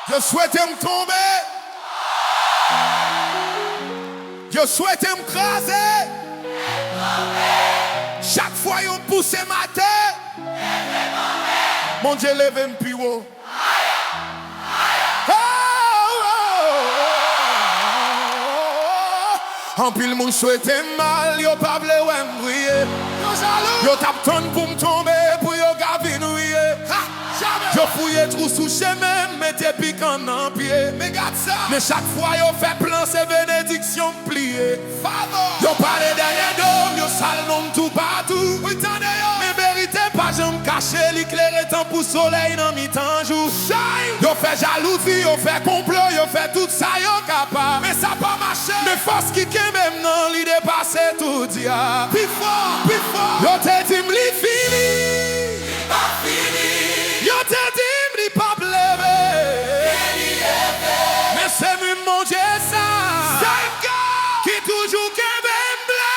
Je souhaite me tomber. Je souhaite me craser. Chaque fois qu'on pousse ma tête. Mon Dieu lève Pi Fò. En pile moun souhaite mal, yo pa vle wè m'briller. Yo jaloux. Yo tap ton pour m'tomber, pour yo gavin ouye. Yo fouille trou sous chemin, mettez piquant en pied. Mais garde ça. Mais chaque fois yo fait plan, c'est bénédiction pliée. Yo parle derrière d'homme, yo sale nom tout partout. Oui, t'en yo. Mais vérité pas j'aime cacher, l'éclairé temps pour soleil dans mi-temps jour. Yo fait jalouzi, yo fait konplo, yo fait tout ça yo capable. Mais ça pas marché. Mais force qui même non, li dépasse tout dia. Pi fò, Pi fò. Yo te dit m'li fini. Li pas fini. Yo te dit m'li pas levé. Mais c'est lui mon Dieu ça. Qui toujours kenbe m'blé.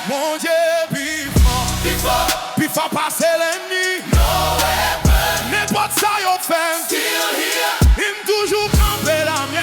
Mon Dieu Pi fò. Pi fò passe lènmi. N'importe ça yo fait. Still here. Il toujours campe la mienne.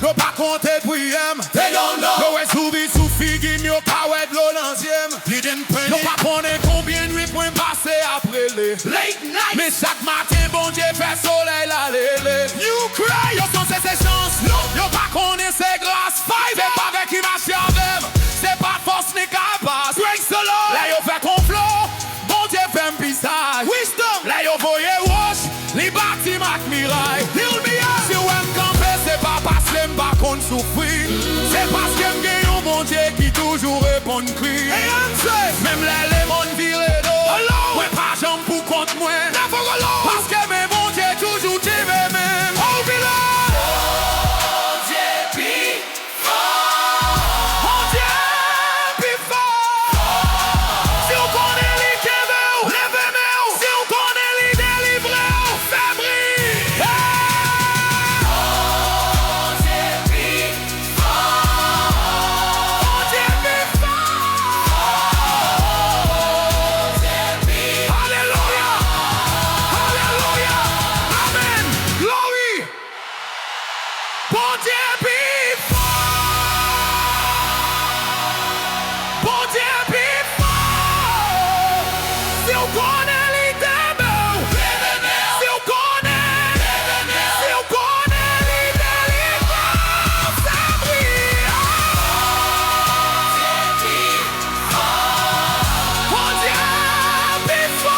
Yo pas compter pour yem. Yo est souvi sous figine, yo pas ouais de l'onzième. Yo pas connaît combien de nuits pour passer après les late night. Mais chaque matin, Bondye fait soleil la lélé. You cry, yo sans ses chances. Yo pas connaît ses grâces. C'est pas avec qui marche avec. C'est pas force ni capable. Grace the Lord. Là yo fait konplo. Bondye fait un pisage. Wisdom. Là yo voyez wash. Li bâti mak miraille. Heal me up. Si ouem kanpe, c'est pas parce que m'pas qu'on souffrir. C'est parce que m'gagne un Bondye qui toujours répond cri. Même les mondes virent d'eau. Ouais pas jambe pour contre moi. Parce que mes Bondye toujours t'aiment même. Oh village. Bondyé Pi Fò. Bondyé Pi Fò. Si on connaît les kenbe, lève-moi. Si on connaît les délivrer, fais briller. Bondyé Pi Fò. Bondyé Pi Fò. Alléluia. Alléluia. Amen. Glory. Bondyé Pi Fò. Bondyé Pi Fò. Si on connaît les démons, si on connaît les délivrants, ça brille. Bondyé Pi Fò.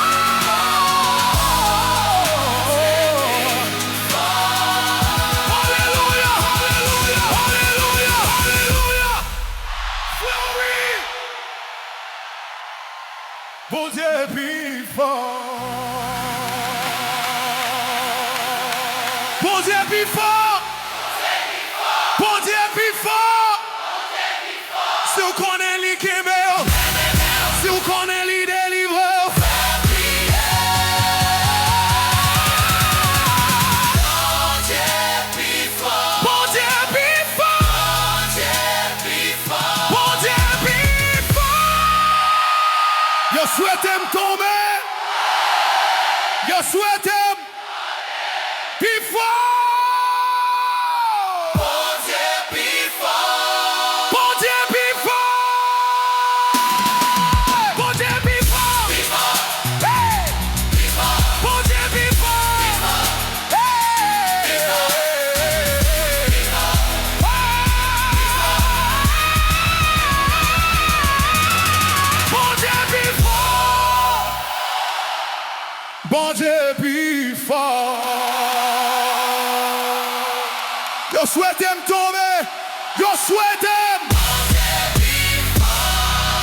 Alléluia, alléluia, alléluia, alléluia. Glory. Bondyé Pi Fò. Bondyé Pi Fò. Bondyé Pi Fò. Si on connaît les kenbe, si on connaît les délivreurs. Bondyé Pi Fò. Bondyé Pi Fò. Yo souhaite me tomber. Yo souhaite Pi Fò. Bondyé Pi Fò. Bondyé Pi Fò. Bondyé Pi Fò. Hey. Bondyé Pi Fò. Hey. Bondyé Pi Fò. Bondyé Pi Fò. Yo souhaite me tomber. Yo souhaite.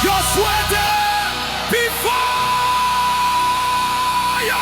Yo souhaite Pi Fò. Yo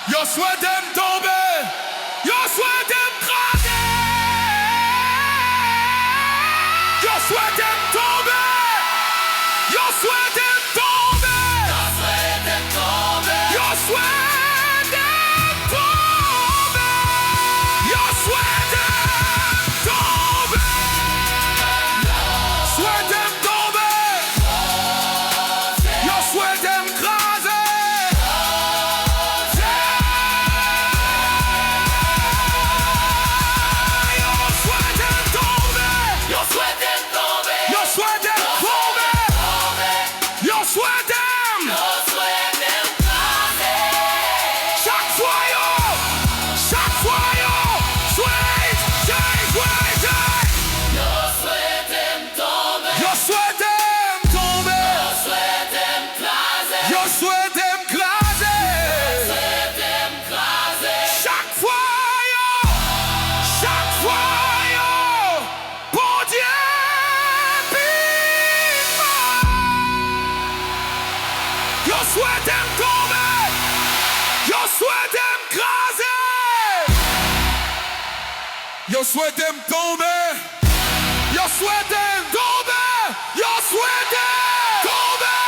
Yo souhaite me tomber. Yo souhaite me craser. Yo souhaite me tomber. Yo souhaite me tomber. Yo souhaite me tomber. Yo souhaite me tomber. Yo souhaite me tomber. Souhaite me tomber. Yo souhaite me craser. Swete me tomber, yo swete me craser. Yo swete me tomber, yo swete me tomber, yo swete tomber.